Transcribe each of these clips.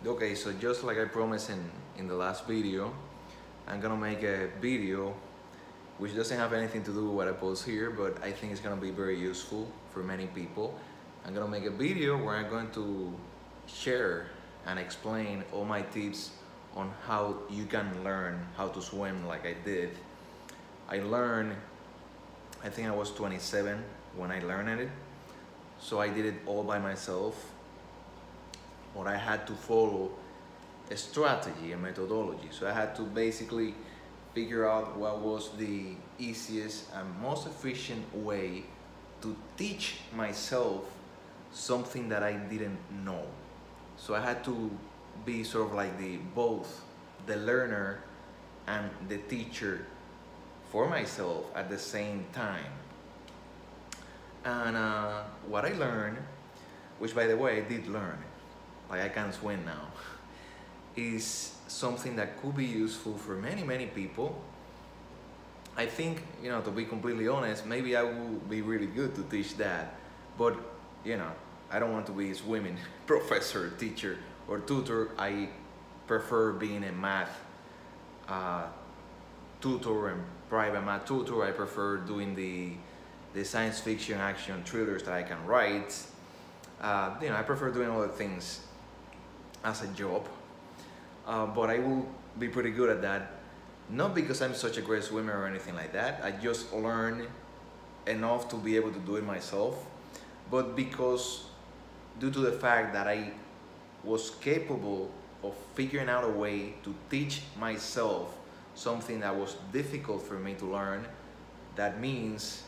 Okay, so just like I promised in the last video, I'm gonna make a video which doesn't have anything to do with what I post here, but I think it's gonna be very useful for many people. I'm gonna make a video where I'm going to share and explain all my tips on how you can learn how to swim like I did. I learned, I think I was 27 when I learned it, so I did it all by myself. But I had to follow a strategy, a methodology. So I had to basically figure out what was the easiest and most efficient way to teach myself something that I didn't know. So I had to be sort of like both the learner and the teacher for myself at the same time. And what I learned, which by the way I did learn, like I can swim now, is something that could be useful for many people. I think, you know, to be completely honest, maybe I will be really good to teach that, but you know, I don't want to be a swimming professor, teacher, or tutor. I prefer being a math tutor and private math tutor. I prefer doing the science fiction action thrillers that I can write. You know, I prefer doing other things as a job, but I will be pretty good at that. Not because I'm such a great swimmer or anything like that. I just learned enough to be able to do it myself, but because due to the fact that I was capable of figuring out a way to teach myself something that was difficult for me to learn, that means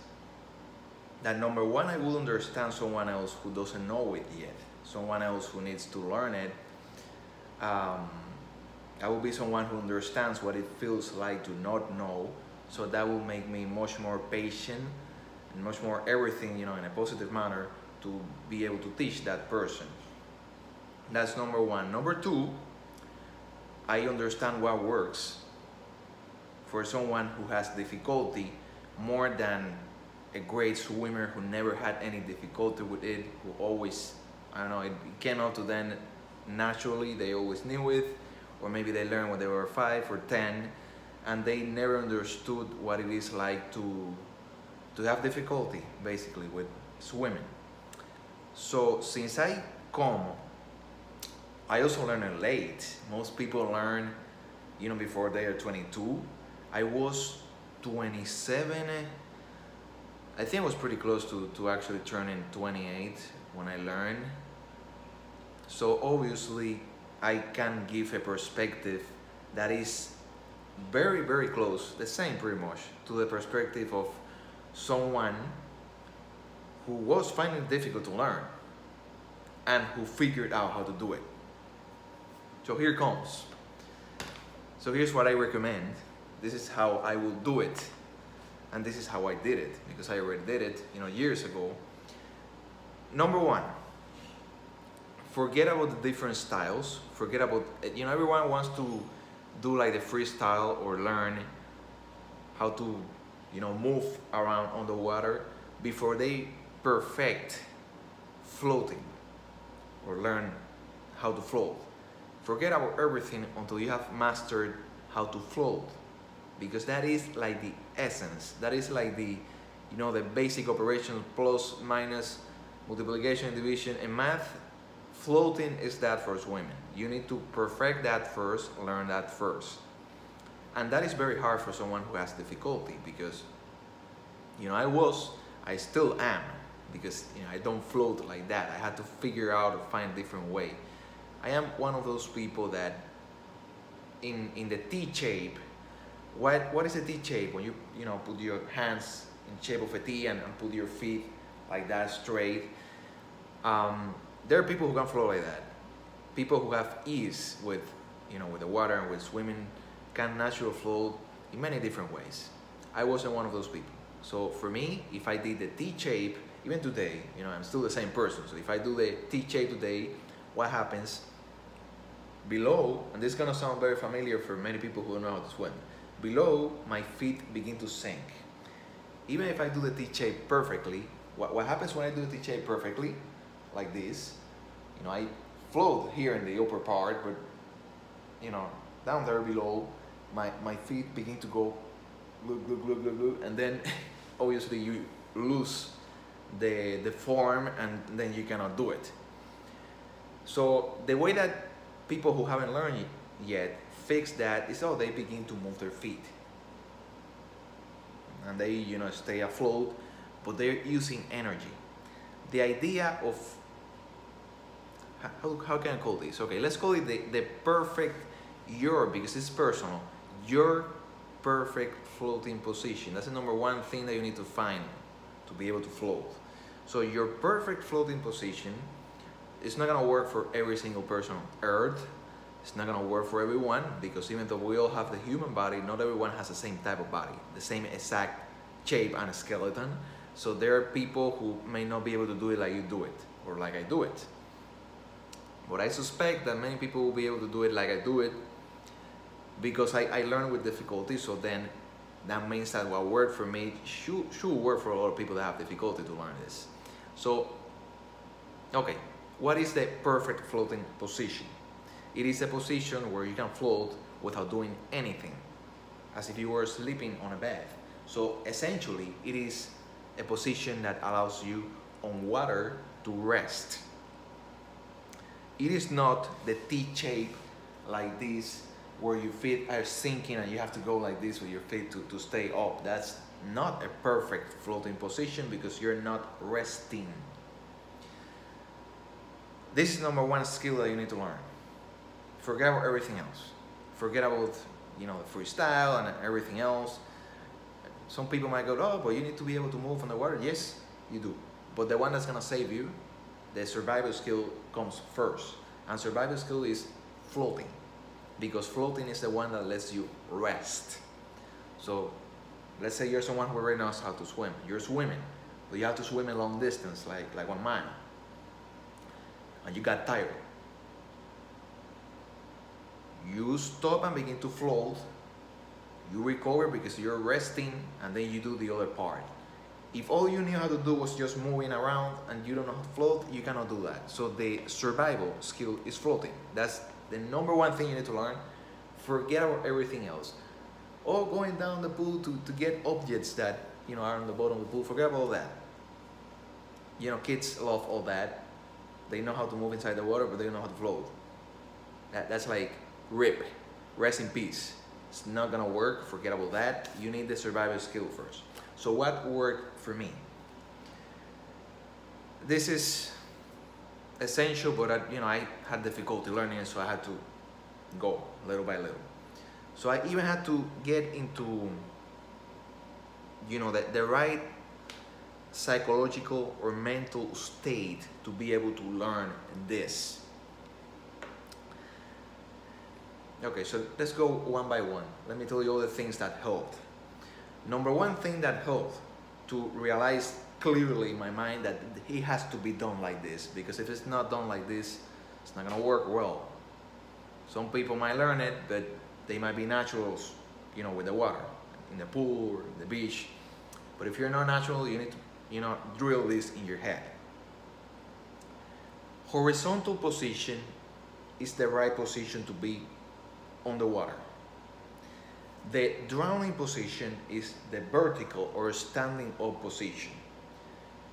that number one, I will understand someone else who doesn't know it yet, someone else who needs to learn it. I will be someone who understands what it feels like to not know, so that will make me much more patient and much more everything, you know, in a positive manner to be able to teach that person. That's number one. Number two, I understand what works for someone who has difficulty more than a great swimmer who never had any difficulty with it, who always, I don't know, it came out to them naturally, they always knew it, or maybe they learned when they were 5 or 10 and they never understood what it is like to have difficulty basically with swimming. So since I also learned it late. Most people learn, you know, before they are 22. I was 27. I think I was pretty close to actually turning 28 when I learned. So obviously I can give a perspective that is very close, the same pretty much, to the perspective of someone who was finding it difficult to learn and who figured out how to do it. So here comes. So here's what I recommend. This is how I will do it. And this is how I did it, because I already did it, you know, years ago. Number one, forget about the different styles. Forget about, you know, everyone wants to do like the freestyle or learn how to, you know, move around on the water before they perfect floating or learn how to float. Forget about everything until you have mastered how to float, because that is like the essence. That is like the, you know, the basic operations, plus, minus, multiplication, division. In math, floating is that for swimming. You need to perfect that first, learn that first. And that is very hard for someone who has difficulty, because, you know, I still am, because, you know, I don't float like that. I had to figure out or find a different way. I am one of those people that in the T shape, what is a T shape? When you know, put your hands in shape of a T and put your feet like that straight. There are people who can float like that. People who have ease with, you know, with the water and with swimming can naturally float in many different ways. I wasn't one of those people. So for me, if I did the T shape, even today, you know, I'm still the same person. So if I do the T shape today, what happens below, and this is gonna sound very familiar for many people who don't know how to swim, below my feet begin to sink. Even if I do the T shape perfectly, what happens when I do the T shape perfectly, like this, you know, I float here in the upper part, but you know, down there below, my feet begin to go glug, glug, glug, glug, glug, and then obviously you lose the form, and then you cannot do it. So the way that people who haven't learned yet fix that is, oh, they begin to move their feet, and they, you know, stay afloat, but they're using energy. The idea of, how can I call this? Okay, let's call it the perfect, because it's personal, your perfect floating position. That's the number one thing that you need to find to be able to float. So your perfect floating position is not gonna work for every single person on Earth. It's not gonna work for everyone, because even though we all have the human body, not everyone has the same type of body, the same exact shape and skeleton. So there are people who may not be able to do it like you do it, or like I do it. But I suspect that many people will be able to do it like I do it, because I learned with difficulty. So then that means that what worked for me should work for a lot of people that have difficulty to learn this. So, okay, what is the perfect floating position? It is a position where you can float without doing anything, as if you were sleeping on a bed. So essentially, it is a position that allows you on water to rest. It is not the T shape like this, where your feet are sinking and you have to go like this with your feet to stay up. That's not a perfect floating position, because you're not resting. This is number one skill that you need to learn. Forget about everything else. Forget about, you know, the freestyle and everything else. Some people might go, oh, but you need to be able to move on the water. Yes, you do. But the one that's gonna save you, the survival skill, comes first. And survival skill is floating, because floating is the one that lets you rest. So let's say you're someone who already knows how to swim. You're swimming, but you have to swim a long distance, like 1 mile, and you got tired. You stop and begin to float. You recover because you're resting, and then you do the other part. If all you knew how to do was just moving around and you don't know how to float, you cannot do that. So the survival skill is floating. That's the number one thing you need to learn. Forget about everything else. Or going down the pool to get objects that, you know, are on the bottom of the pool. Forget about all that. You know, kids love all that. They know how to move inside the water, but they don't know how to float. That's like RIP, rest in peace. It's not gonna work. Forget about that. You need the survival skill first. So what worked for me? This is essential, but I had difficulty learning it, so I had to go little by little. So I even had to get into, you know, the right psychological or mental state to be able to learn this. Okay, so let's go one by one. Let me tell you all the things that helped. Number one thing that helped to realize clearly in my mind that it has to be done like this, because if it's not done like this, it's not gonna work well. Some people might learn it, but they might be naturals, you know, with the water, in the pool or the beach. But if you're not natural, you need to, you know, drill this in your head. Horizontal position is the right position to be on the water. The drowning position is the vertical or standing up position.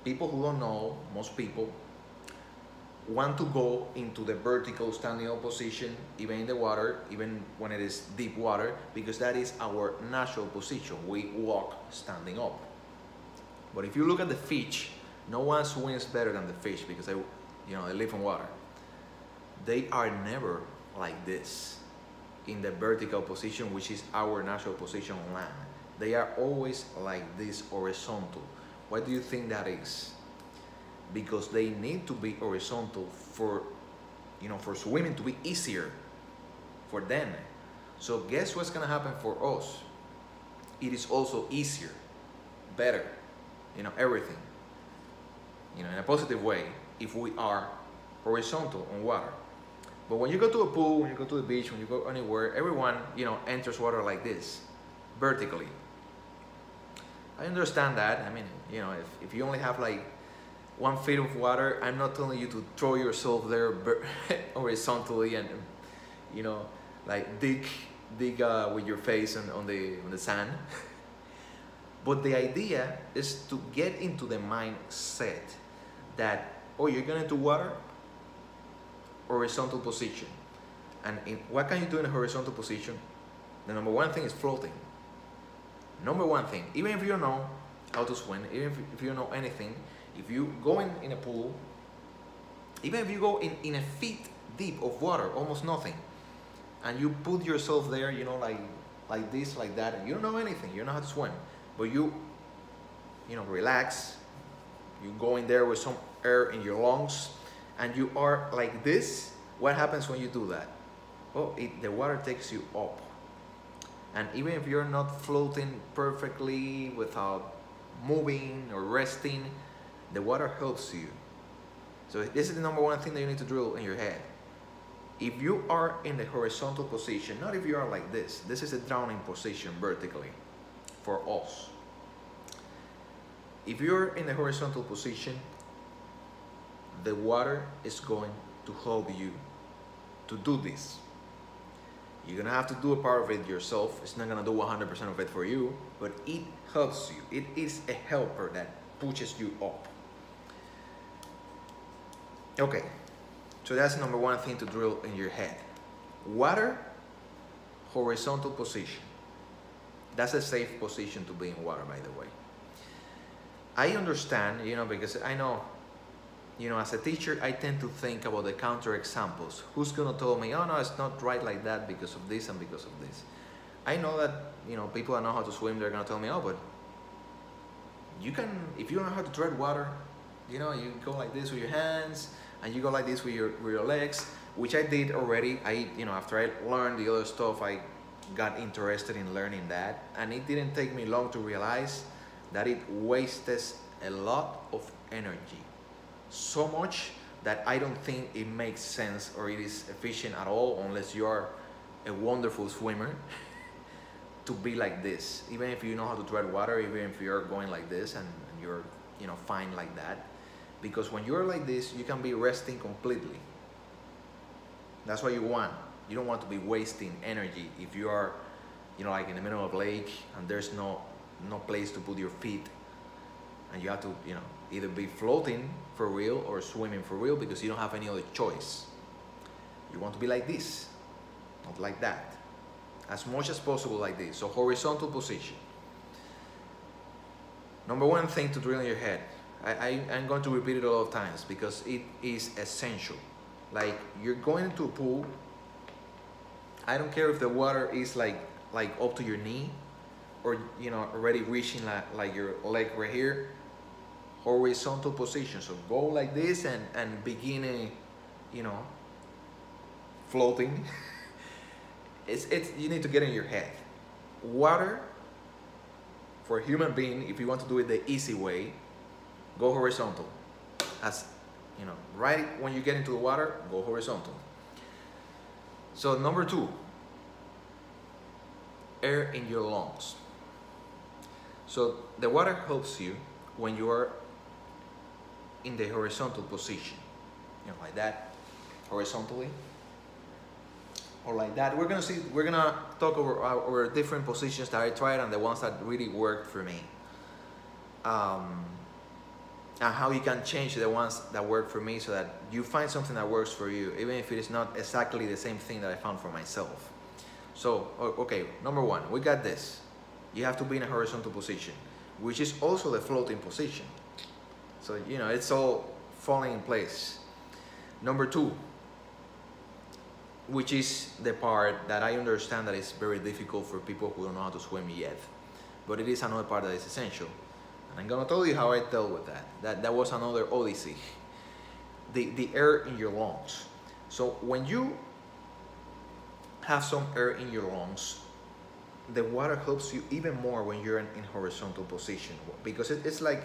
People who don't know, most people, want to go into the vertical standing up position, even in the water, even when it is deep water, because that is our natural position. We walk standing up. But if you look at the fish, no one swims better than the fish, because they live in water. They are never like this in the vertical position, which is our natural position on land. They are always like this, horizontal. Why do you think that is? Because they need to be horizontal for swimming to be easier for them. So guess what's gonna happen for us? It is also easier, better, everything, in a positive way, if we are horizontal on water. But when you go to a pool, when you go to the beach, when you go anywhere, everyone, enters water like this, vertically. I understand that. I mean, if you only have like 1 feet of water. I'm not telling you to throw yourself there horizontally and, you know, like dig with your face on the sand. But the idea is to get into the mindset that, oh, you're going into water, horizontal position. And what can you do in a horizontal position? The number one thing is floating. Number one thing, even if you don't know how to swim, even if you don't know anything, if you go in a pool, even if you go in a feet deep of water, almost nothing, and you put yourself there, you know, like this, like that, and you don't know anything, you don't know how to swim, but you know, relax, you go in there with some air in your lungs, and you are like this. What happens when you do that? Well, the water takes you up. And even if you're not floating perfectly without moving or resting, the water helps you. So this is the number one thing that you need to drill in your head. If you are in the horizontal position, not if you are like this is a drowning position vertically for us. If you're in the horizontal position, the water is going to help you to do this. You're gonna have to do a part of it yourself. It's not gonna do 100% of it for you, but it helps you. It is a helper that pushes you up. Okay, so that's number one thing to drill in your head. Water, horizontal position. That's a safe position to be in water, by the way. I understand, you know, because I know, you know, as a teacher, I tend to think about the counter examples. Who's gonna tell me, oh no, it's not right like that because of this and because of this. I know that, you know, people that know how to swim, they're gonna tell me, oh, but you can, if you don't know how to tread water, you know, you go like this with your hands, and you go like this with your legs, which I did already. You know, after I learned the other stuff, I got interested in learning that, and it didn't take me long to realize that it wastes a lot of energy. So much that I don't think it makes sense or it is efficient at all unless you are a wonderful swimmer to be like this. Even if you know how to tread water, even if you're going like this and you're, you know, fine like that. Because when you're like this, you can be resting completely. That's what you want. You don't want to be wasting energy if you are, you know, like in the middle of a lake and there's no place to put your feet, and you have to, you know, either be floating for real or swimming for real because you don't have any other choice. You want to be like this, not like that. As much as possible like this. So horizontal position. Number one thing to drill in your head. I'm going to repeat it a lot of times because it is essential. Like, you're going into a pool. I don't care if the water is like up to your knee or, you know, already reaching like your leg right here. Horizontal position. So go like this and begin a, you know, floating. it's you need to get in your head. Water, for a human being, if you want to do it the easy way, go horizontal. As you know, right when you get into the water, go horizontal. So number two, air in your lungs. So the water helps you when you are in the horizontal position, you know, like that, horizontally, or like that. We're gonna talk over different positions that I tried and the ones that really worked for me, and how you can change the ones that work for me so that you find something that works for you, even if it is not exactly the same thing that I found for myself. So, okay, number one, we got this. You have to be in a horizontal position, which is also the floating position. So, you know, it's all falling in place. Number two, which is the part that I understand that is very difficult for people who don't know how to swim yet, but it is another part that is essential. And I'm gonna tell you how I dealt with that. That was another odyssey. The air in your lungs. So when you have some air in your lungs, the water helps you even more when you're in horizontal position, because it's like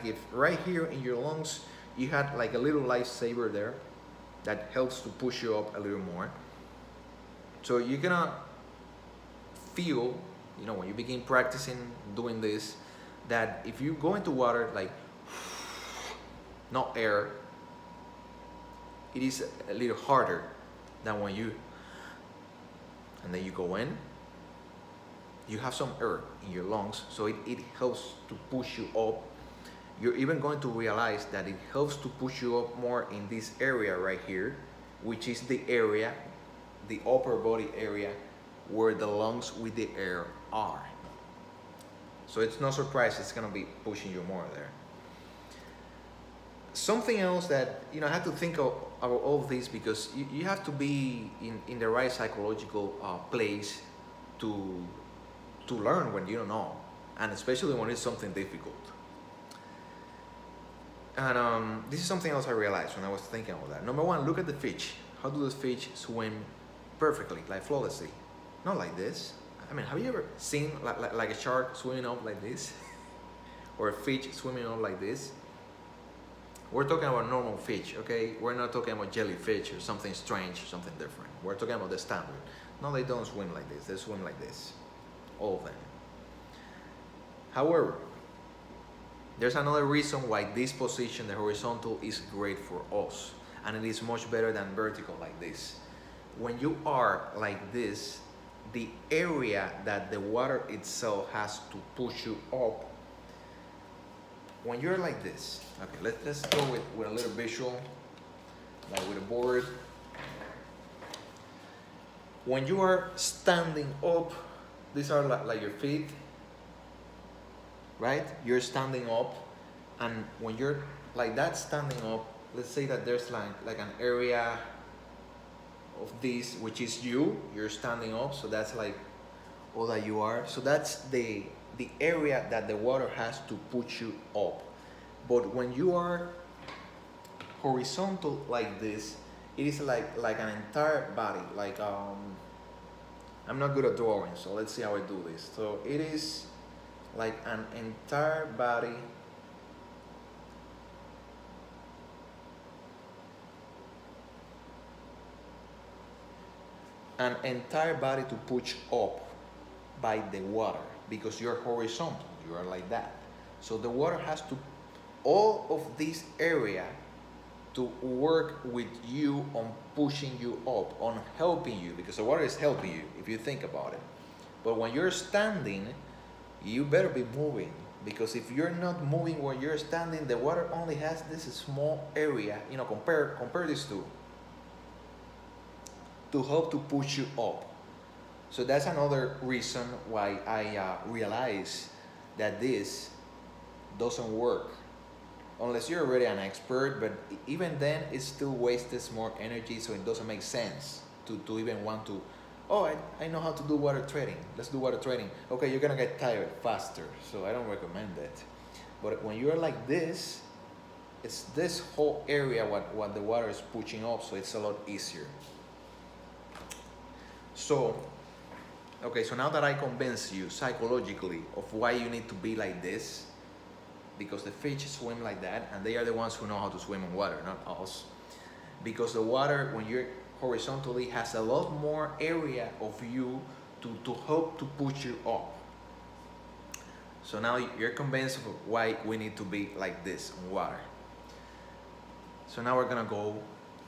if right here in your lungs you had like a little lifesaver there that helps to push you up a little more. So you're gonna feel, you know, when you begin practicing doing this, that if you go into water like not air. It is a little harder than when you, and then you go in, you have some air in your lungs, so it helps to push you up. You're even going to realize that it helps to push you up more in this area right here, which is the area, the upper body area, where the lungs with the air are. So it's no surprise it's gonna be pushing you more there. Something else that, you know, I have to think of all of this, because you have to be in the right psychological place to learn when you don't know, and especially when it's something difficult. And this is something else I realized when I was thinking of that. Number one, look at the fish. How do the fish swim perfectly, like flawlessly? Not like this. I mean, have you ever seen like a shark swimming up like this? Or a fish swimming up like this? We're talking about normal fish, okay? We're not talking about jellyfish or something strange or something different. We're talking about the standard. No, they don't swim like this. They swim like this. All of them. However, there's another reason why this position, the horizontal, is great for us. And it is much better than vertical like this. When you are like this, the area that the water itself has to push you up, when you're like this, okay, let's go with a little visual, like with a board. When you are standing up, these are like your feet, right? You're standing up, and when you're like that standing up, let's say that there's like an area of this, which is you're standing up, so that's like all that you are. So that's the area that the water has to push you up. But when you are horizontal like this, it is like an entire body, like I'm not good at drawing, so let's see how I do this. So it is like an entire body to push up by the water, because you're horizontal, you are like that. So the water has to, all of this area, to work with you on pushing you up, on helping you, because the water is helping you if you think about it. But when you're standing, you better be moving, because if you're not moving when you're standing, the water only has this small area, you know, compare these two, to help to push you up. So that's another reason why I realize that this doesn't work unless you're already an expert, but even then it still wastes more energy, so it doesn't make sense to even want to, oh, I know how to do water trading, let's do water trading. Okay, you're gonna get tired faster, so I don't recommend it. But when you're like this, it's this whole area what the water is pushing up, so it's a lot easier. So, okay, so now that I convinced you psychologically of why you need to be like this, because the fish swim like that, and they are the ones who know how to swim in water, not us. Because the water, when you're horizontally, has a lot more area of you to help to push you up. So now you're convinced of why we need to be like this in water. So now we're gonna go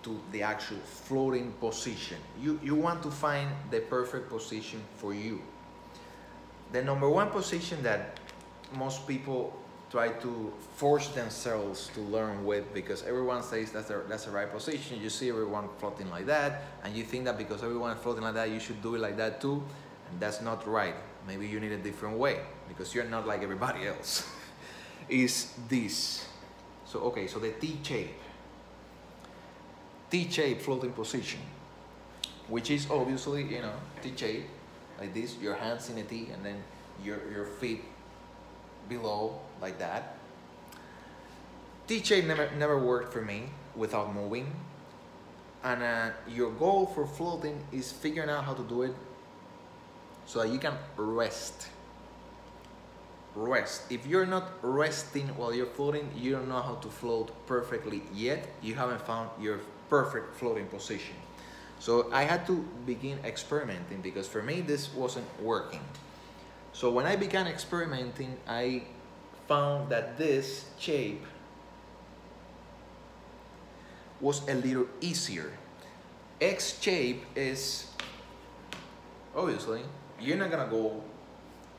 to the actual floating position. You want to find the perfect position for you. The number one position that most people try to force themselves to learn with, because everyone says that's the right position. You see everyone floating like that, and you think that because everyone is floating like that, you should do it like that too, and that's not right. Maybe you need a different way, because you're not like everybody else. Is this. So okay, so the T-shape floating position, which is obviously, you know, T-shape, like this, your hands in a T, and then your feet below, like that. T-shape never worked for me without moving. And your goal for floating is figuring out how to do it so that you can rest. If you're not resting while you're floating, you don't know how to float perfectly yet. You haven't found your perfect floating position. So I had to begin experimenting, because for me this wasn't working. So when I began experimenting, I found that this shape was a little easier. X shape is, obviously, you're not gonna go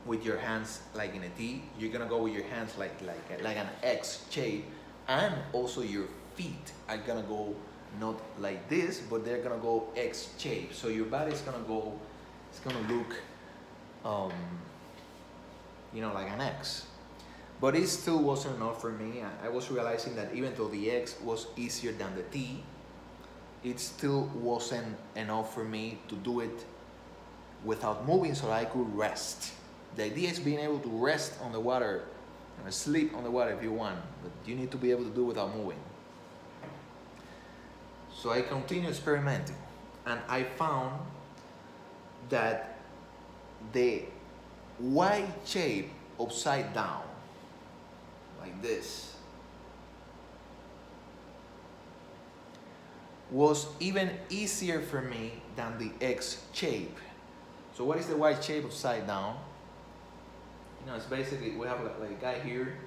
with your hands like in a T. You're gonna go with your hands like an X shape, and also your feet are gonna go not like this, but they're gonna go X shape. So your body's gonna go, it's gonna look, you know, like an X. But it still wasn't enough for me. I was realizing that even though the X was easier than the T, it still wasn't enough for me to do it without moving so I could rest. The idea is being able to rest on the water, sleep on the water if you want, but you need to be able to do it without moving. So I continued experimenting, and I found that the Y shape upside down, like this, was even easier for me than the X shape. So what is the Y shape upside down? You know, it's basically, we have like a guy here.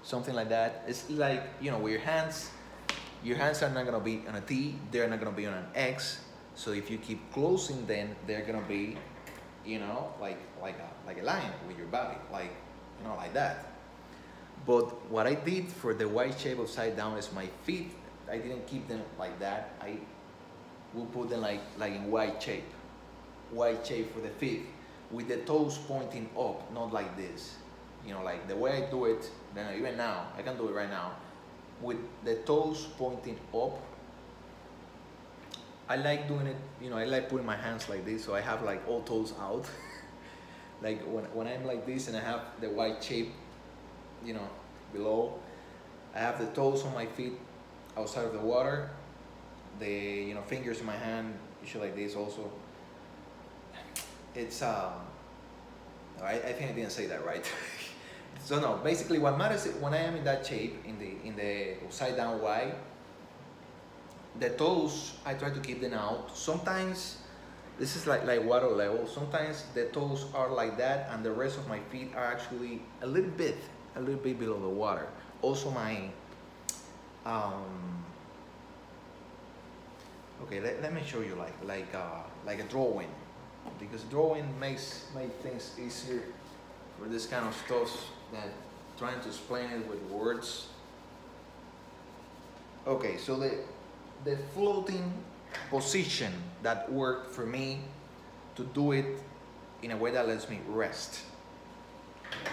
Something like that. It's like, you know, with your hands are not gonna be on a T, they're not gonna be on an X. So if you keep closing, then they're gonna be, you know, like a line with your body, like, you know, like that. But what I did for the Y shape upside down is my feet, I didn't keep them like that. I will put them like in Y shape. Y shape for the feet, with the toes pointing up, not like this. You know, like the way I do it, then even now, I can do it right now, with the toes pointing up. I like doing it, you know, I like putting my hands like this, so I have like all toes out. Like when I'm like this and I have the Y shape, you know, below, I have the toes on my feet outside of the water, the, you know, fingers in my hand, usually like this also. It's, I think I didn't say that right. So no, basically what matters is when I am in that shape, in the upside down Y, the toes, I try to keep them out. Sometimes, this is like water level, sometimes the toes are like that and the rest of my feet are actually a little bit below the water. Also my, okay, let me show you like a drawing, because drawing makes things easier for this kind of stuff than trying to explain it with words. Okay, so the floating position that worked for me to do it in a way that lets me rest.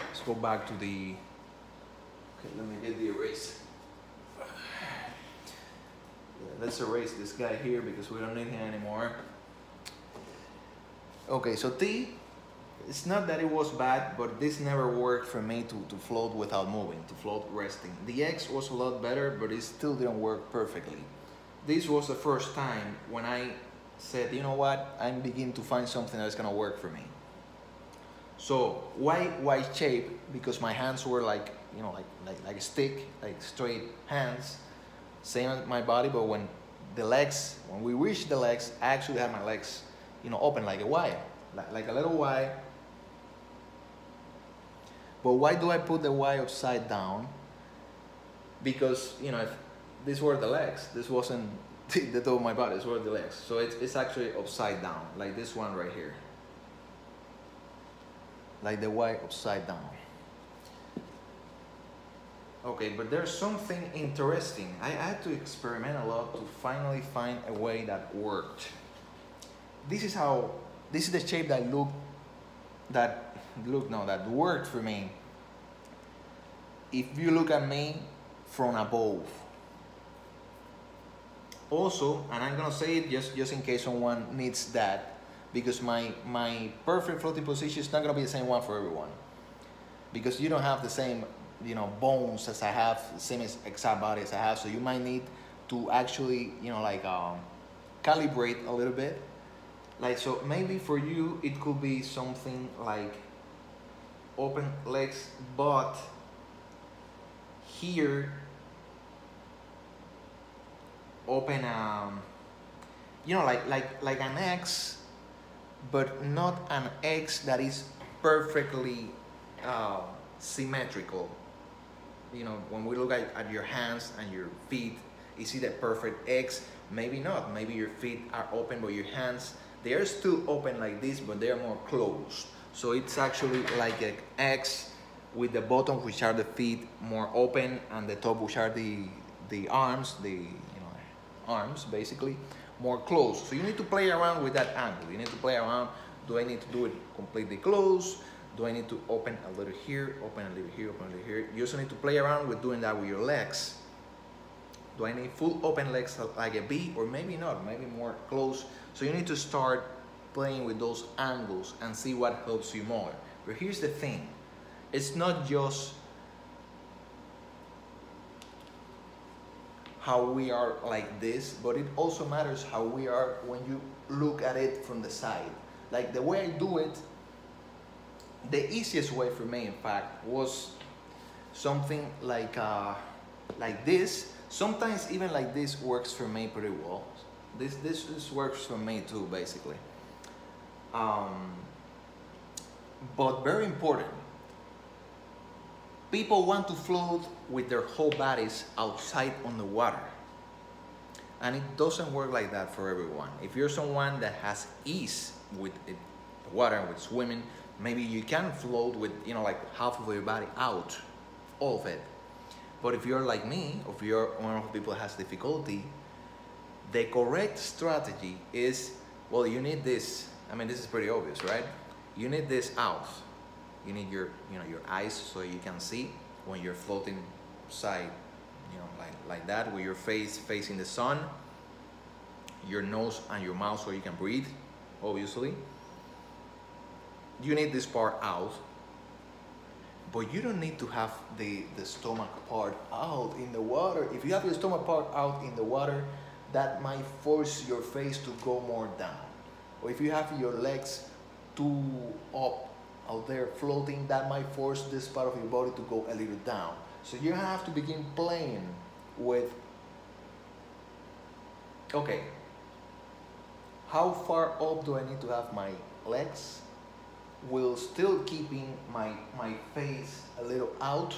Let's go back to the, okay, let me get the erase. Let's erase this guy here because we don't need him anymore. Okay, so T, it's not that it was bad, but this never worked for me to float without moving, to float resting. The X was a lot better, but it still didn't work perfectly. This was the first time when I said, you know what, I'm beginning to find something that's gonna work for me. So why Y shape? Because my hands were like, you know, like a stick, like straight hands, same as my body, but when we reached the legs, I actually had my legs, you know, open like a Y, like a little Y. But why do I put the Y upside down? Because, you know, if these were the legs, this wasn't the top of my body, these were the legs. So it's actually upside down, like this one right here. Like the Y upside down. Okay, but there's something interesting. I had to experiment a lot to finally find a way that worked. This is the shape that worked for me. If you look at me from above. Also, and I'm gonna say it just in case someone needs that, because my perfect floating position is not gonna be the same one for everyone. Because you don't have the same, you know, bones as I have, the same exact body as I have, so you might need to actually, you know, like calibrate a little bit. Like, so maybe for you it could be something like open legs, but here open, you know, like an X, but not an X that is perfectly symmetrical. You know, when we look at your hands and your feet, is it a perfect X? Maybe not. Maybe your feet are open, but your hands, they are still open like this, but they are more closed. So it's actually like an X with the bottom, which are the feet, more open, and the top, which are the arms, arms basically, more closed. So you need to play around with that angle. You need to play around. Do I need to do it completely closed? Do I need to open a little here, open a little here, open a little here? You also need to play around with doing that with your legs. Do I need full open legs like a B, or maybe not, maybe more close? So you need to start playing with those angles and see what helps you more. But here's the thing, it's not just how we are like this, but it also matters how we are when you look at it from the side. Like the way I do it, the easiest way for me, in fact, was something like this. Sometimes even like this works for me pretty well. This works for me too, basically. But very important, people want to float with their whole bodies outside on the water. And it doesn't work like that for everyone. If you're someone that has ease with the water, with swimming, maybe you can float with, like half of your body out, all of it. But if you're like me, or if you're one of the people that has difficulty, the correct strategy is, well, you need this. I mean, this is pretty obvious, right? You need this out. You need your eyes so you can see when you're floating side, like that, with your face facing the sun, your nose and your mouth so you can breathe, obviously. You need this part out, but you don't need to have the stomach part out in the water. If you have your stomach part out in the water, that might force your face to go more down. Or if you have your legs too up out there floating, that might force this part of your body to go a little down. So you have to begin playing with, okay, how far up do I need to have my legs, while still keeping my face a little out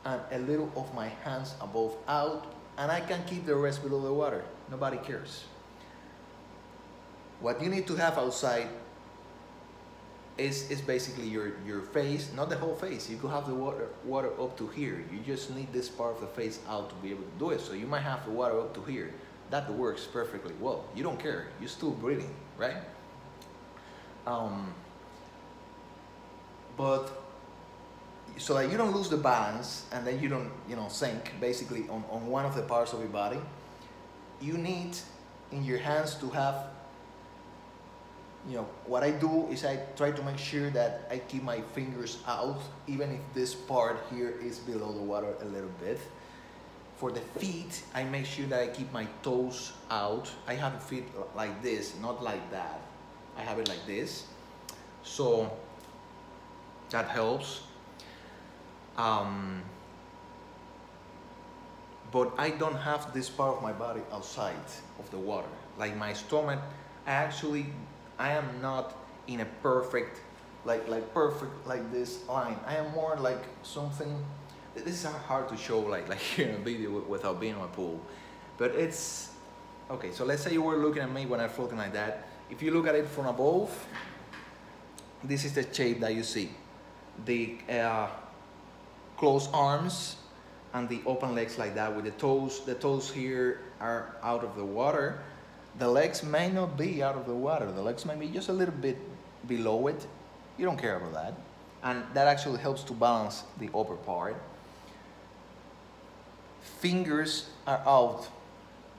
and a little of my hands above out, and I can keep the rest below the water. Nobody cares. What you need to have outside is basically your face, not the whole face. You could have the water up to here. You just need this part of the face out to be able to do it. So you might have the water up to here. That works perfectly well. You don't care. You're still breathing, right? But so that you don't lose the balance and then you don't sink basically on one of the parts of your body, you need in your hands to have, what I do is I try to make sure that I keep my fingers out, even if this part here is below the water a little bit. For the feet, I make sure that I keep my toes out. I have the feet like this, not like that. I have it like this. So that helps. But I don't have this part of my body outside of the water. Like my stomach, I am not in a perfect, like this line. I am more like something, this is hard to show like here in a video without being on a pool. But it's, okay, so let's say you were looking at me when I'm floating like that. If you look at it from above, this is the shape that you see. The closed arms and the open legs like that with the toes here are out of the water. The legs may not be out of the water. The legs may be just a little bit below it. You don't care about that. And that actually helps to balance the upper part. Fingers are out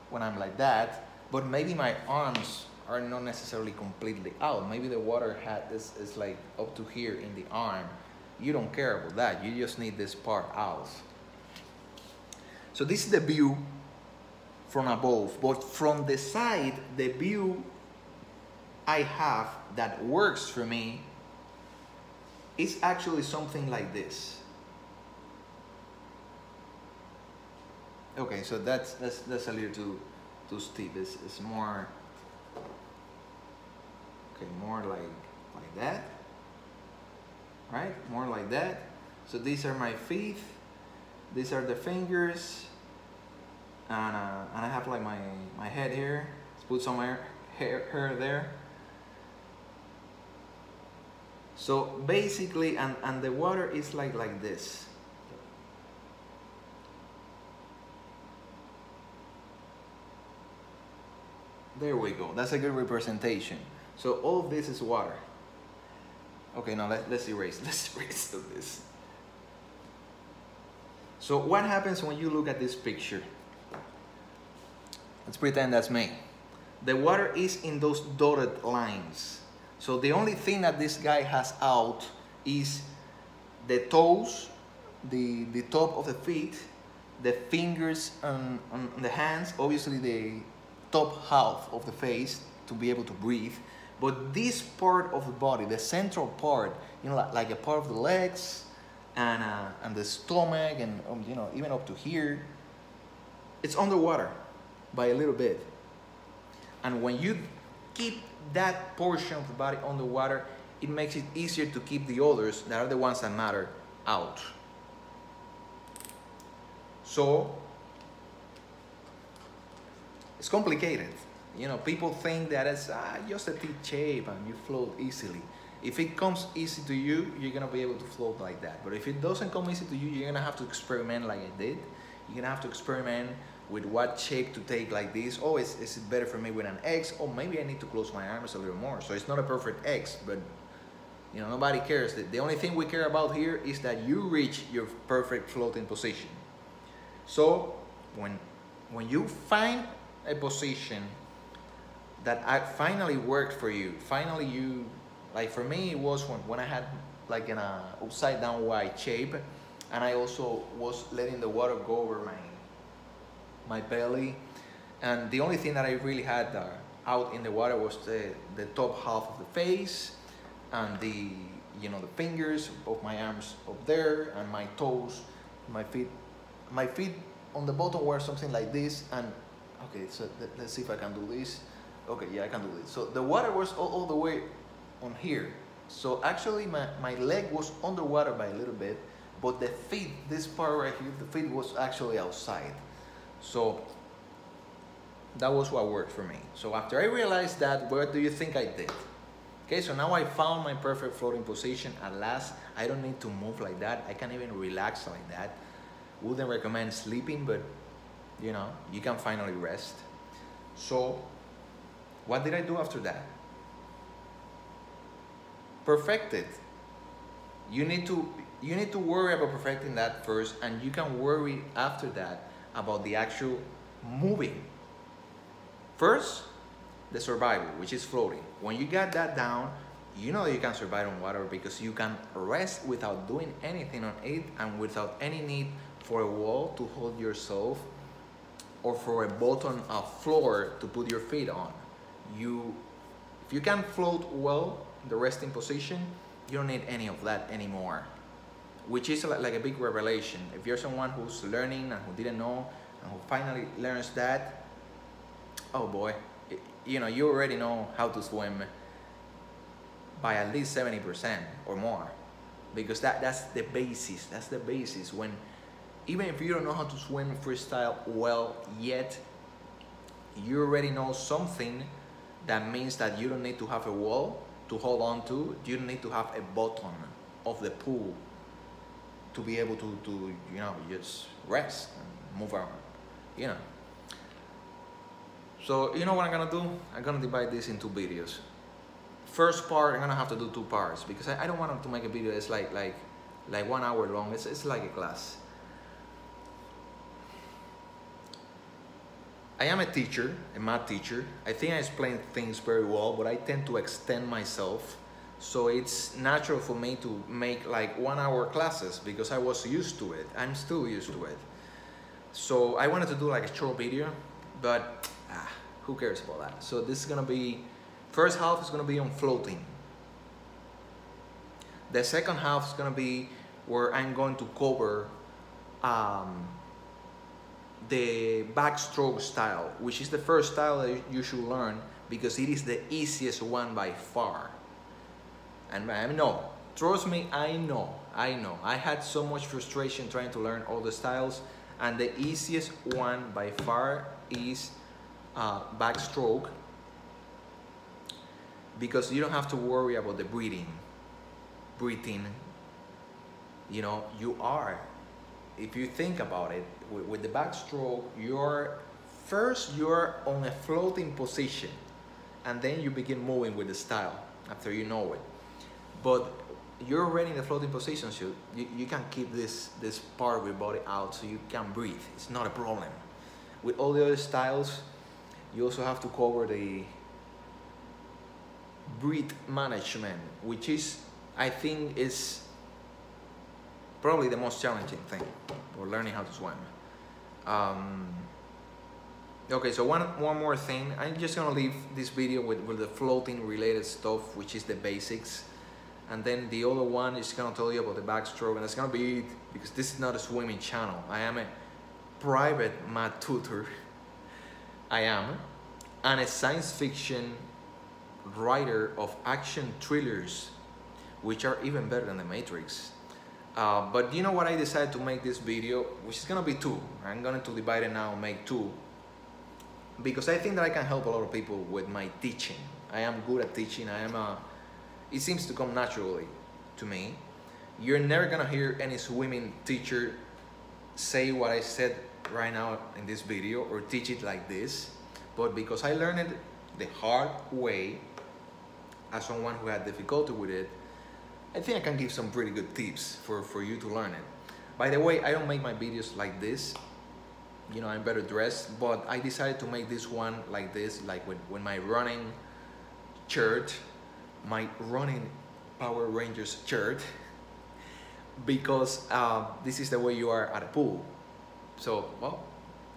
when I'm like that, but maybe my arms are not necessarily completely out. Maybe the water is like up to here in the arm. You don't care about that. You just need this part out. So this is the view from above, but from the side, the view I have that works for me is actually something like this. Okay, so that's a little too steep. It's more, okay, more like that, right? More like that. So these are my feet, these are the fingers, and I have like my head here. Let's put some hair there. So basically, and the water is like this. There we go. That's a good representation. So all of this is water. Okay, now let's erase. Let's erase this. So what happens when you look at this picture? Let's pretend that's me. The water is in those dotted lines. So the only thing that this guy has out is the toes, the top of the feet, the fingers on the hands, obviously the top half of the face to be able to breathe. But this part of the body, the central part, you know, like a part of the legs and the stomach and you know, even up to here, it's underwater by a little bit. And when you keep that portion of the body underwater, it makes it easier to keep the others that are the ones that matter out. So it's complicated. You know, people think that it's just a teeth shape and you float easily. If it comes easy to you, you're gonna be able to float like that. But if it doesn't come easy to you, you're gonna have to experiment like I did. You're gonna have to experiment with what shape to take like this. Oh, is it better for me with an X? Or maybe I need to close my arms a little more. So it's not a perfect X, but you know, nobody cares. The only thing we care about here is that you reach your perfect floating position. So when you find a position that finally worked for you, finally you, like for me it was when I had like an upside down Y shape, and I also was letting the water go over my belly, and the only thing that I really had out in the water was the top half of the face and the, you know, the fingers of my arms up there and my toes, my feet on the bottom were something like this. And okay, so let's see if I can do this. Okay, yeah, I can do this. So the water was all the way on here. So actually my leg was underwater by a little bit, but the feet, this part right here, the feet was actually outside. So that was what worked for me. So after I realized that, what do you think I did? Okay, so now I found my perfect floating position. At last, I don't need to move like that. I can even relax like that. Wouldn't recommend sleeping, but you know, you can finally rest. So what did I do after that? Perfect it. You need to worry about perfecting that first, and you can worry after that about the actual moving. First, the survival, which is floating. When you got that down, you know that you can survive on water because you can rest without doing anything on it and without any need for a wall to hold yourself or for a bottom of floor to put your feet on. If you can float well in the resting position, you don't need any of that anymore, which is like a big revelation. If you're someone who's learning and who didn't know and who finally learns that, oh boy, you know, you already know how to swim by at least 70% or more, because that's the basis. That's the basis. When even if you don't know how to swim freestyle well yet, you already know something. That means that you don't need to have a wall to hold on to. You don't need to have a bottom of the pool to be able to you know, just rest and move around, you know. So you know what I'm gonna do? I'm gonna divide this into videos. First part, I'm gonna have to do 2 parts because I don't want to make a video that's like 1 hour long. It's like a class. I am a teacher, a math teacher. I think I explain things very well, but I tend to extend myself. So it's natural for me to make like 1 hour classes because I was used to it. I'm still used to it. So I wanted to do like a short video, but who cares about that? So this is gonna be, first half is gonna be on floating. The second half is gonna be where I'm going to cover the backstroke style, which is the first style that you should learn because it is the easiest one by far. And I know, trust me, I know. I know. I had so much frustration trying to learn all the styles, and the easiest one by far is backstroke, because you don't have to worry about the breathing. You know, if you think about it, with the backstroke, you're on a floating position, and then you begin moving with the style after you know it. But you're already in the floating position, so you can keep this part of your body out so you can breathe. It's not a problem. With all the other styles, you also have to cover the breath management, which is, I think, is probably the most challenging thing for learning how to swim. Okay, so one more thing. I'm just gonna leave this video with the floating related stuff, which is the basics. And then the other one is gonna tell you about the backstroke, and that's gonna be it, because this is not a swimming channel. I am a private math tutor. I am, and a science fiction writer of action thrillers, which are even better than The Matrix. But you know what, I decided to make this video, which is gonna be two. I'm going to divide it now and make two, because I think that I can help a lot of people with my teaching. I am good at teaching. It seems to come naturally to me. You're never gonna hear any swimming teacher say what I said right now in this video, or teach it like this. But because I learned it the hard way, as someone who had difficulty with it, I think I can give some pretty good tips for you to learn it. By the way, I don't make my videos like this. You know, I'm better dressed, but I decided to make this one like this, like with my running shirt, my running Power Rangers shirt, because this is the way you are at a pool. So, well,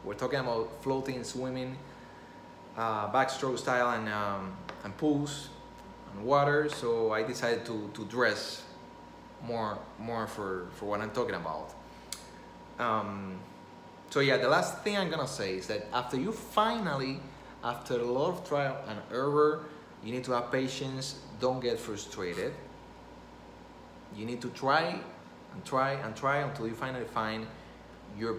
we're talking about floating, swimming, backstroke style, and pools and water. So I decided to dress more for what I'm talking about. So yeah, the last thing I'm gonna say is that after a lot of trial and error, you need to have patience. Don't get frustrated. You need to try and try and try until you finally find your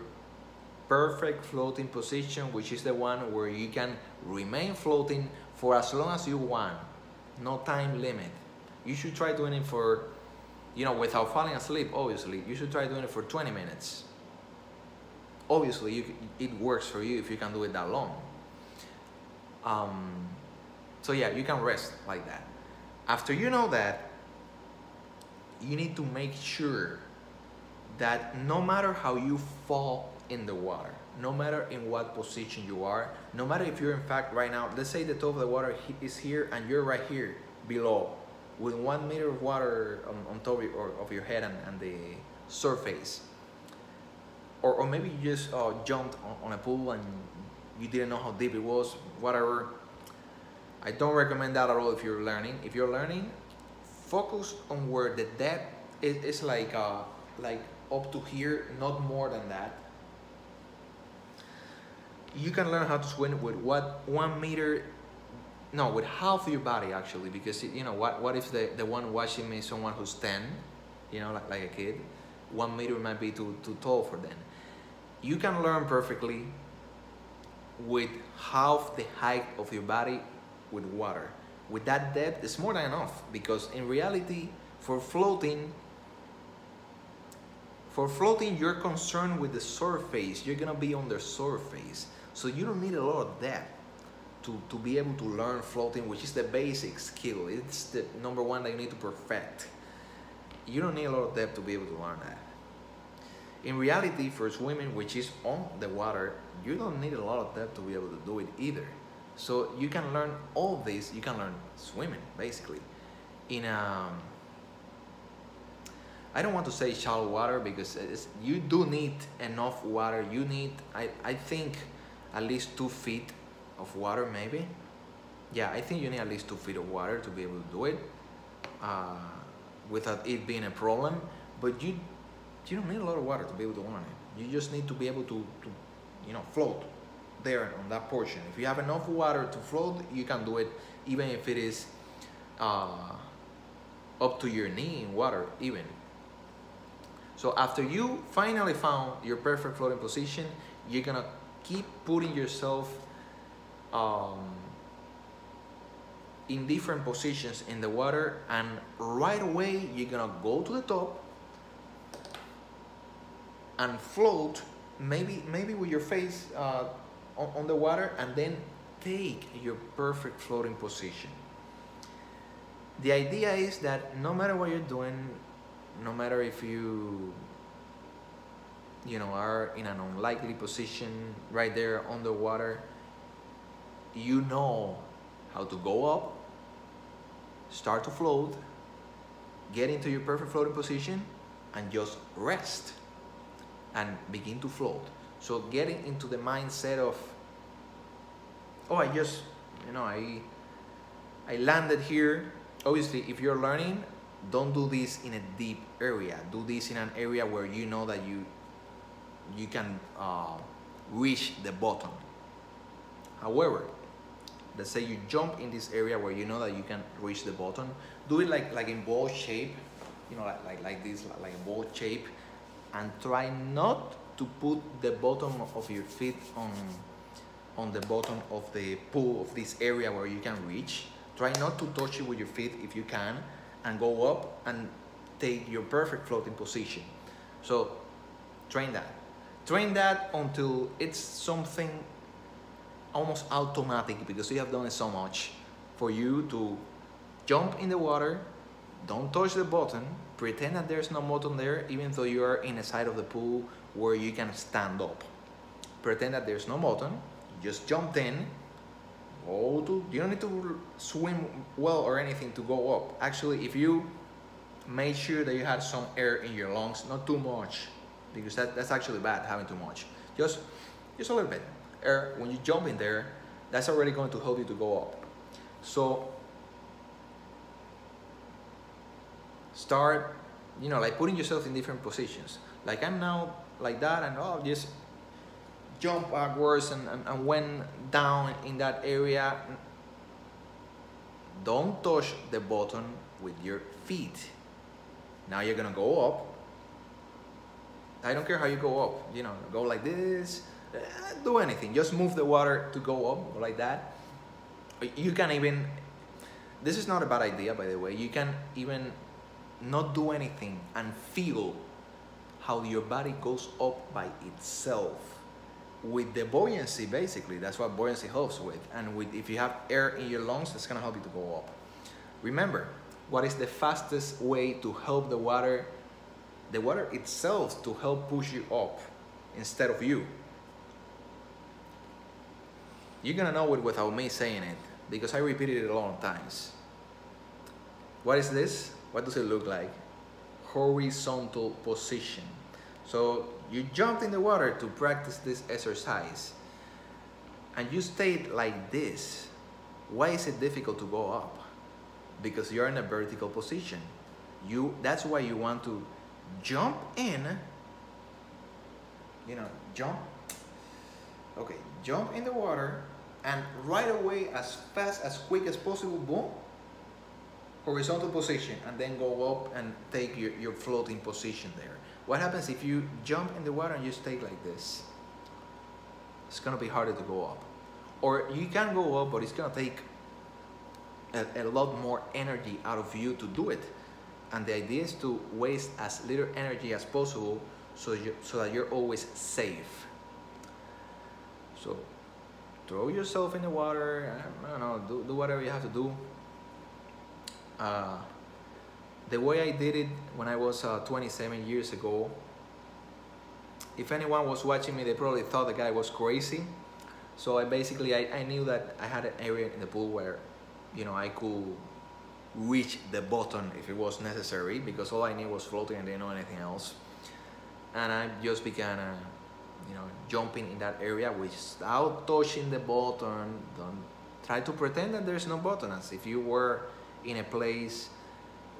perfect floating position, which is the one where you can remain floating for as long as you want. No time limit. You should try doing it for, you know, without falling asleep, obviously. You should try doing it for 20 minutes. Obviously, it works for you if you can do it that long. So yeah, you can rest like that. After you know that, you need to make sure that no matter how you fall in the water, no matter in what position you are, no matter if you're in fact right now, let's say the top of the water is here and you're right here below, with 1 meter of water on top of your head and the surface. Or maybe you just jumped on a pool and you didn't know how deep it was, whatever. I don't recommend that at all if you're learning. If you're learning, focus on where the depth is, like up to here, not more than that. You can learn how to swim with what, 1 meter, no, with half your body actually, because you know what if the one watching me is someone who's 10, you know, like a kid. 1 meter might be too tall for them. You can learn perfectly with half the height of your body with water. With that depth, it's more than enough, because in reality, for floating, you're concerned with the surface. You're gonna be on the surface, so you don't need a lot of depth to be able to learn floating, which is the basic skill. It's the number one that you need to perfect. You don't need a lot of depth to be able to learn that. In reality, for swimming, which is on the water, you don't need a lot of depth to be able to do it either. So you can learn all this. You can learn swimming basically in I don't want to say shallow water, because you do need enough water. You need, I think, at least 2 feet of water, maybe. Yeah, I think you need at least 2 feet of water to be able to do it without it being a problem. But you don't need a lot of water to be able to learn it. You just need to be able to you know, float there on that portion. If you have enough water to float, you can do it, even if it is up to your knee in water even. So after you finally found your perfect floating position, you're gonna keep putting yourself in different positions in the water, and right away you're gonna go to the top and float, maybe with your face on the water, and then take your perfect floating position. The idea is that no matter what you're doing, no matter if you are in an unlikely position right there underwater, you know how to go up, start to float, get into your perfect floating position, and just rest and begin to float. So getting into the mindset of, oh, I landed here. Obviously, if you're learning, don't do this in a deep area. Do this in an area where you know that you can reach the bottom. However, let's say you jump in this area where you know that you can reach the bottom. Do it like in ball shape, like this, like a ball shape, and try not to put the bottom of your feet on the bottom of the pool, of this area where you can reach. Try not to touch it with your feet if you can, and go up and take your perfect floating position. So train that. Train that until it's something almost automatic, because you have done it so much, for you to jump in the water, don't touch the bottom, pretend that there's no bottom there, even though you are in a side of the pool where you can stand up. Pretend that there's no bottom, you just jumped in, you don't need to swim well or anything to go up. Actually, if you made sure that you had some air in your lungs, not too much, because that's actually bad, having too much. Just a little bit air. When you jump in there, that's already going to help you to go up. So start, like putting yourself in different positions. Like I'm now like that, and just jump backwards and went down in that area. Don't touch the bottom with your feet. Now you're gonna go up. I don't care how you go up, go like this, do anything, just move the water to go up, go like that. You can even, this is not a bad idea, by the way, you can even not do anything and feel how your body goes up by itself with the buoyancy. Basically, that's what buoyancy helps with. And if you have air in your lungs, that's gonna help you to go up. Remember, what is the fastest way to help the water itself to help push you up instead of you? You're gonna know it without me saying it, because I repeated it a lot of times. What is this? What does it look like? Horizontal position. So you jumped in the water to practice this exercise, and you stayed like this. Why is it difficult to go up? Because you're in a vertical position. That's why you want to jump in, jump in the water, and right away, as quick as possible, boom, horizontal position, and then go up and take your floating position there. What happens if you jump in the water and you stay like this? It's gonna be harder to go up. Or you can go up, but it's gonna take a lot more energy out of you to do it. And the idea is to waste as little energy as possible, so that you're always safe. So throw yourself in the water, I don't know, do whatever you have to do. The way I did it when I was 27 years ago, if anyone was watching me, they probably thought the guy was crazy. So I knew that I had an area in the pool where, I could reach the bottom if it was necessary, because all I knew was floating and didn't know anything else. And I just began, jumping in that area without touching the bottom. Don't try to pretend that there's no bottom, as if you were in a place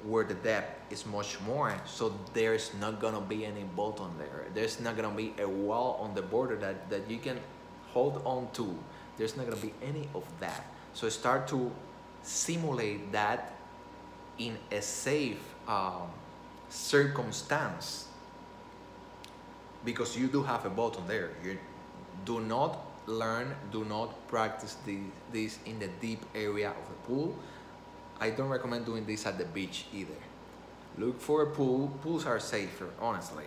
where the depth is much more, so there's not gonna be any bottom there. There's not gonna be a wall on the border that you can hold on to. There's not gonna be any of that. So start to simulate that in a safe circumstance. because you do have a bottom there. You do not learn, do not practice this in the deep area of the pool. I don't recommend doing this at the beach either. Look for a pool. Pools are safer, honestly,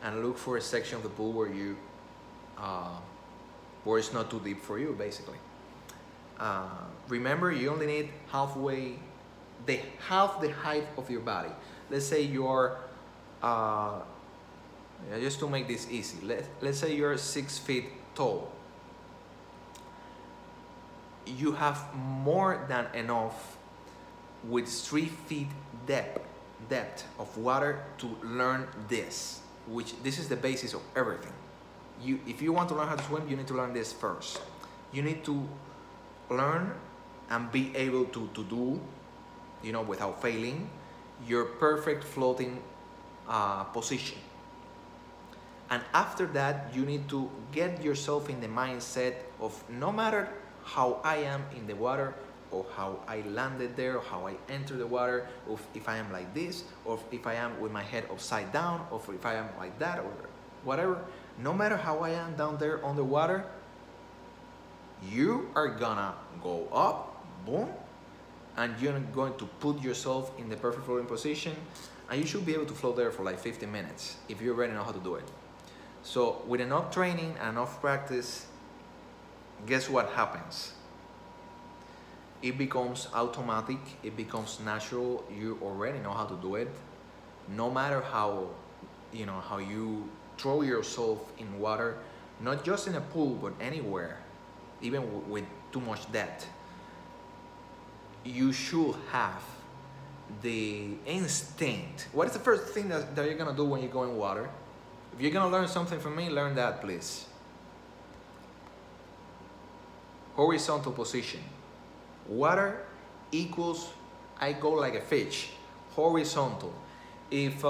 and look for a section of the pool where you where it's not too deep for you, basically. Remember, you only need half the height of your body. Let's say you're just to make this easy, let's say you're 6 feet tall. You have more than enough with 3 feet depth of water to learn this, which this is the basis of everything. If you want to learn how to swim, you need to learn this first. You need to learn and be able to do, you know, without failing, your perfect floating position. And after that, you need to get yourself in the mindset of, no matter how I am in the water, or how I landed there, or how I enter the water, or if I am like this, or if I am with my head upside down, or if I am like that, or whatever, no matter how I am down there on the water, you are gonna go up, boom, and you're going to put yourself in the perfect floating position, and you should be able to float there for like 15 minutes if you already know how to do it. So with enough training and enough practice, guess what happens? It becomes automatic, it becomes natural, you already know how to do it. No matter how, you know, how you throw yourself in water, not just in a pool, but anywhere, even with too much depth, you should have the instinct. What is the first thing that you're gonna do when you go in water? If you're gonna learn something from me, learn that, please. Horizontal position. Water equals, I go like a fish, horizontal. If,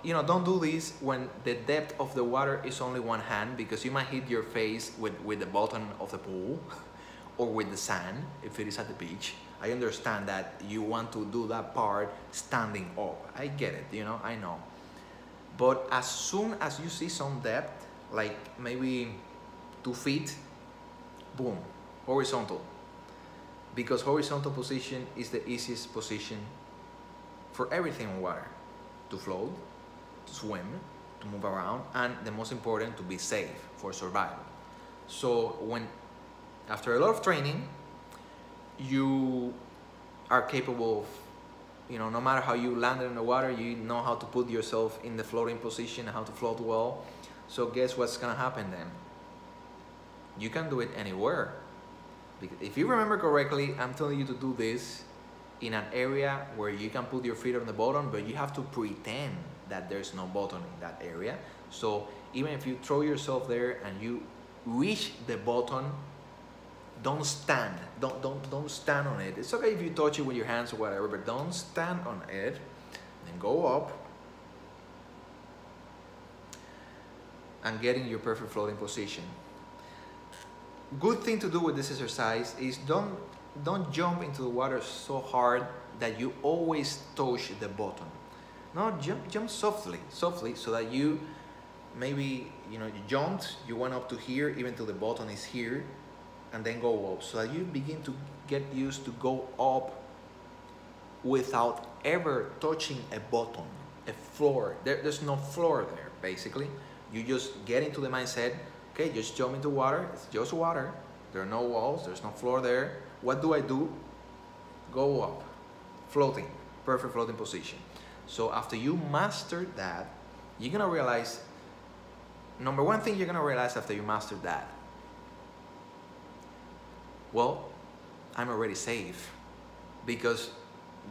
you know, don't do this when the depth of the water is only 1 hand, because you might hit your face with the bottom of the pool or with the sand if it is at the beach. I understand that you want to do that part standing up. I get it, you know, I know. But as soon as you see some depth, like maybe 2 feet, boom, horizontal. Because horizontal position is the easiest position for everything in water. To float, to swim, to move around, and the most important, to be safe for survival. So when, after a lot of training, you are capable of, you know, no matter how you landed in the water, you know how to put yourself in the floating position, how to float well. So guess what's gonna happen then? You can do it anywhere. Because if you remember correctly, I'm telling you to do this in an area where you can put your feet on the bottom, but you have to pretend that there's no bottom in that area. So even if you throw yourself there and you reach the bottom, don't stand. Don't stand on it. It's okay if you touch it with your hands or whatever, but don't stand on it. Then go up and get in your perfect floating position. Good thing to do with this exercise is don't jump into the water so hard that you always touch the bottom. No, jump softly, so that you maybe, you know, you jumped, you went up to here, even till the bottom is here, and then go up, so that you begin to get used to go up without ever touching a bottom, a floor. There's no floor there, basically. You just get into the mindset, okay, just jump into water, it's just water, there are no walls, there's no floor there. What do? Go up, floating, perfect floating position. So after you master that, you're gonna realize, number one thing you're gonna realize after you master that, well, I'm already safe, because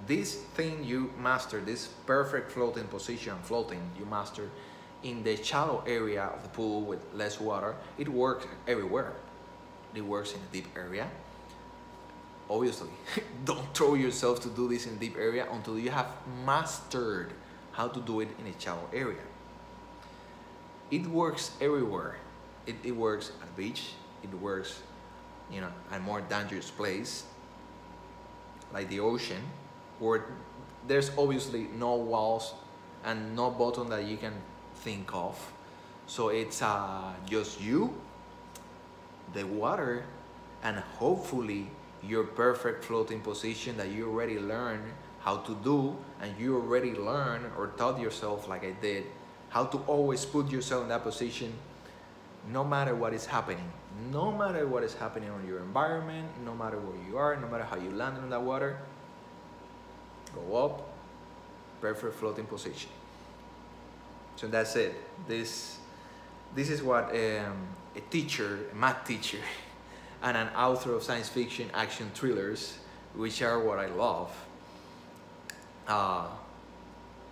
this thing you master, this perfect floating position, floating, you master in the shallow area of the pool with less water, it works everywhere. It works in a deep area. Obviously, don't throw yourself to do this in a deep area until you have mastered how to do it in a shallow area. It works everywhere. It works at the beach. It works, you know, at a more dangerous place, like the ocean, where there's obviously no walls and no bottom that you can think of. So it's just you, the water, and hopefully your perfect floating position that you already learned how to do, and you already learned or taught yourself, like I did, how to always put yourself in that position no matter what is happening. No matter what is happening on your environment, no matter where you are, no matter how you land in that water, go up, perfect floating position. So that's it. This is what a teacher, a math teacher, and an author of science fiction action thrillers, which are what I love,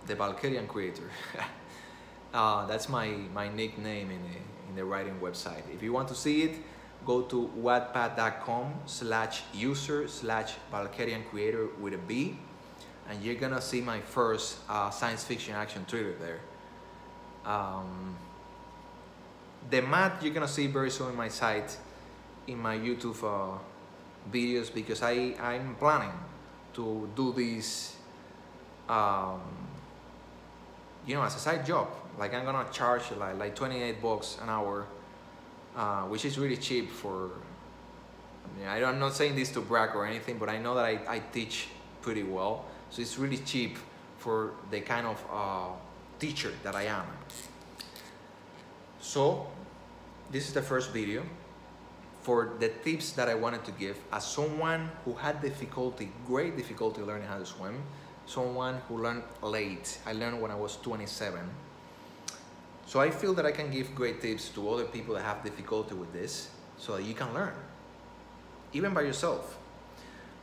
the Valkyrian creator. That's my nickname in the writing website. If you want to see it, go to wattpad.com/user/Valkyrian creator with a B, and you're gonna see my first science fiction action thriller there. The math you're gonna see very soon in my site, in my YouTube videos, because I'm planning to do this, you know, as a side job. Like, I'm gonna charge like 28 bucks an hour, which is really cheap for, I mean, I'm not saying this to brag or anything, but I know that I teach pretty well. So it's really cheap for the kind of teacher that I am. So this is the first video for the tips that I wanted to give as someone who had difficulty, great difficulty learning how to swim, someone who learned late. I learned when I was 27. So I feel that I can give great tips to other people that have difficulty with this, so that you can learn, even by yourself.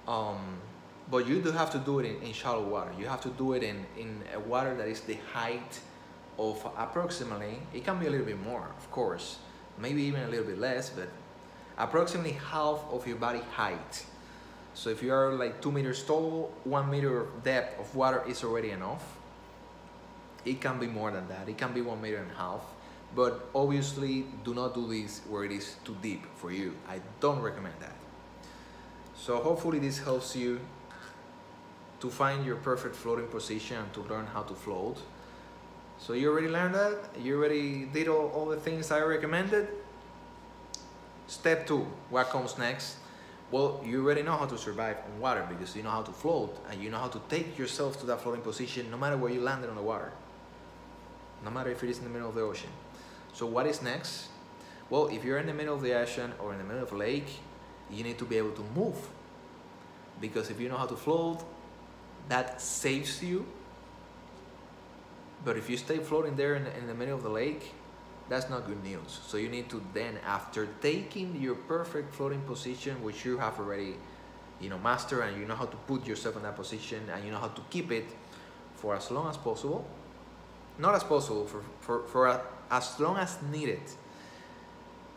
But you do have to do it in shallow water. You have to do it in a water that is the height of approximately, it can be a little bit more, of course, maybe even a little bit less, but approximately half of your body height. So if you are like 2 meters tall, 1 meter depth of water is already enough. It can be more than that. It can be 1.5 meters, but obviously do not do this where it is too deep for you. I don't recommend that. So hopefully this helps you to find your perfect floating position and to learn how to float. So you already learned that? You already did all the things I recommended? Step 2, what comes next? Well, you already know how to survive on water because you know how to float, and you know how to take yourself to that floating position no matter where you landed on the water. No matter if it is in the middle of the ocean. So what is next? Well, if you're in the middle of the ocean or in the middle of a lake, you need to be able to move. Because if you know how to float, that saves you. But if you stay floating there in the middle of the lake, that's not good news. So you need to then, after taking your perfect floating position, which you have already, you know, mastered, and you know how to put yourself in that position, and you know how to keep it for as long as possible, not as possible, for as long as needed.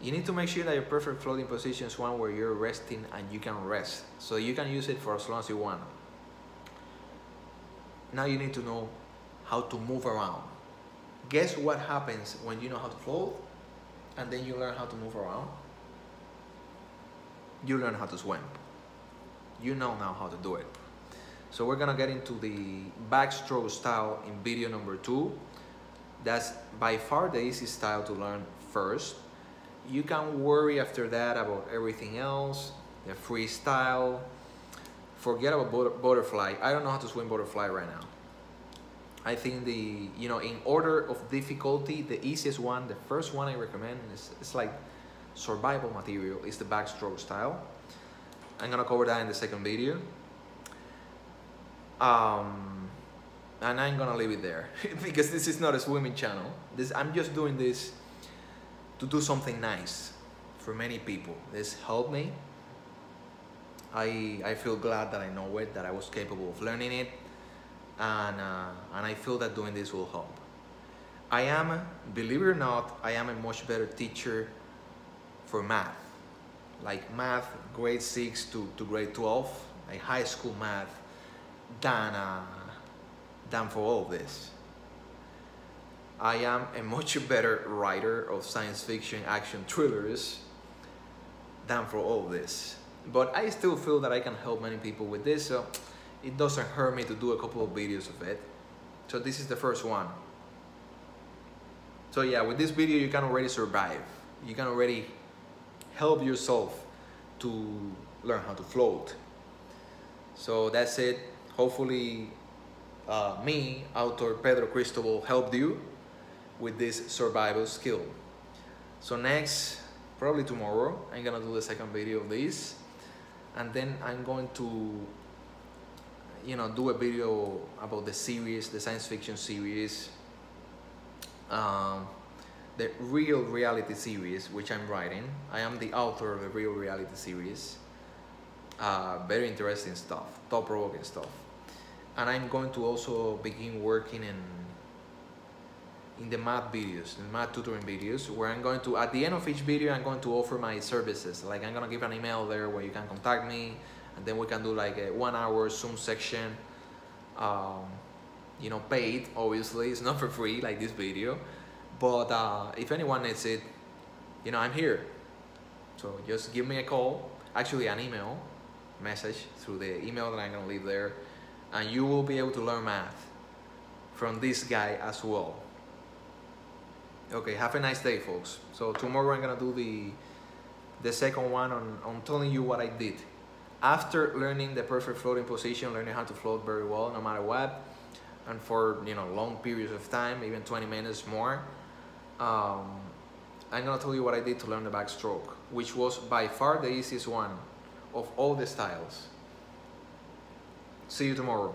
You need to make sure that your perfect floating position is one where you're resting and you can rest. So you can use it for as long as you want. Now you need to know how to move around. Guess what happens when you know how to float and then you learn how to move around? You learn how to swim. You know now how to do it. So we're gonna get into the backstroke style in video number 2. That's by far the easiest style to learn first. You can worry after that about everything else, the freestyle. Forget about butterfly. I don't know how to swim butterfly right now. I think in order of difficulty, the easiest one, the first one I recommend it's like survival material, is the backstroke style. I'm gonna cover that in the second video. And I'm gonna leave it there because this is not a swimming channel. I'm just doing this to do something nice for many people. This helped me. I feel glad that I know it, that I was capable of learning it, and I feel that doing this will help. I am, believe it or not, I am a much better teacher for math. Like math, grade 6 to grade 12, like high school math, than for all this. I am a much better writer of science fiction action thrillers than for all this. But I still feel that I can help many people with this, so it doesn't hurt me to do a couple of videos of it. So this is the first one. So yeah, with this video you can already survive. You can already help yourself to learn how to float. So that's it. Hopefully me, author Pedro Cristobal, helped you with this survival skill. So next, probably tomorrow, I'm gonna do the second video of this, and then I'm going to, you know, do a video about the series, the science fiction series, the real reality series which I'm writing. I am the author of the real reality series. Very interesting stuff, thought-provoking stuff. And I'm going to also begin working in the math videos, the math tutoring videos, where I'm going to, at the end of each video, I'm going to offer my services. Like, I'm gonna give an email there where you can contact me, and then we can do like a 1 hour Zoom section, you know, paid, obviously. It's not for free like this video, but if anyone needs it, you know, I'm here. So just give me a call, actually an email message through the email that I'm gonna leave there, and you will be able to learn math from this guy as well. Okay, have a nice day, folks. So tomorrow I'm gonna do the second one on telling you what I did after learning the perfect floating position, learning how to float very well no matter what, and for, you know, long periods of time, even 20 minutes more. I'm gonna tell you what I did to learn the backstroke, which was by far the easiest one of all the styles. See you tomorrow.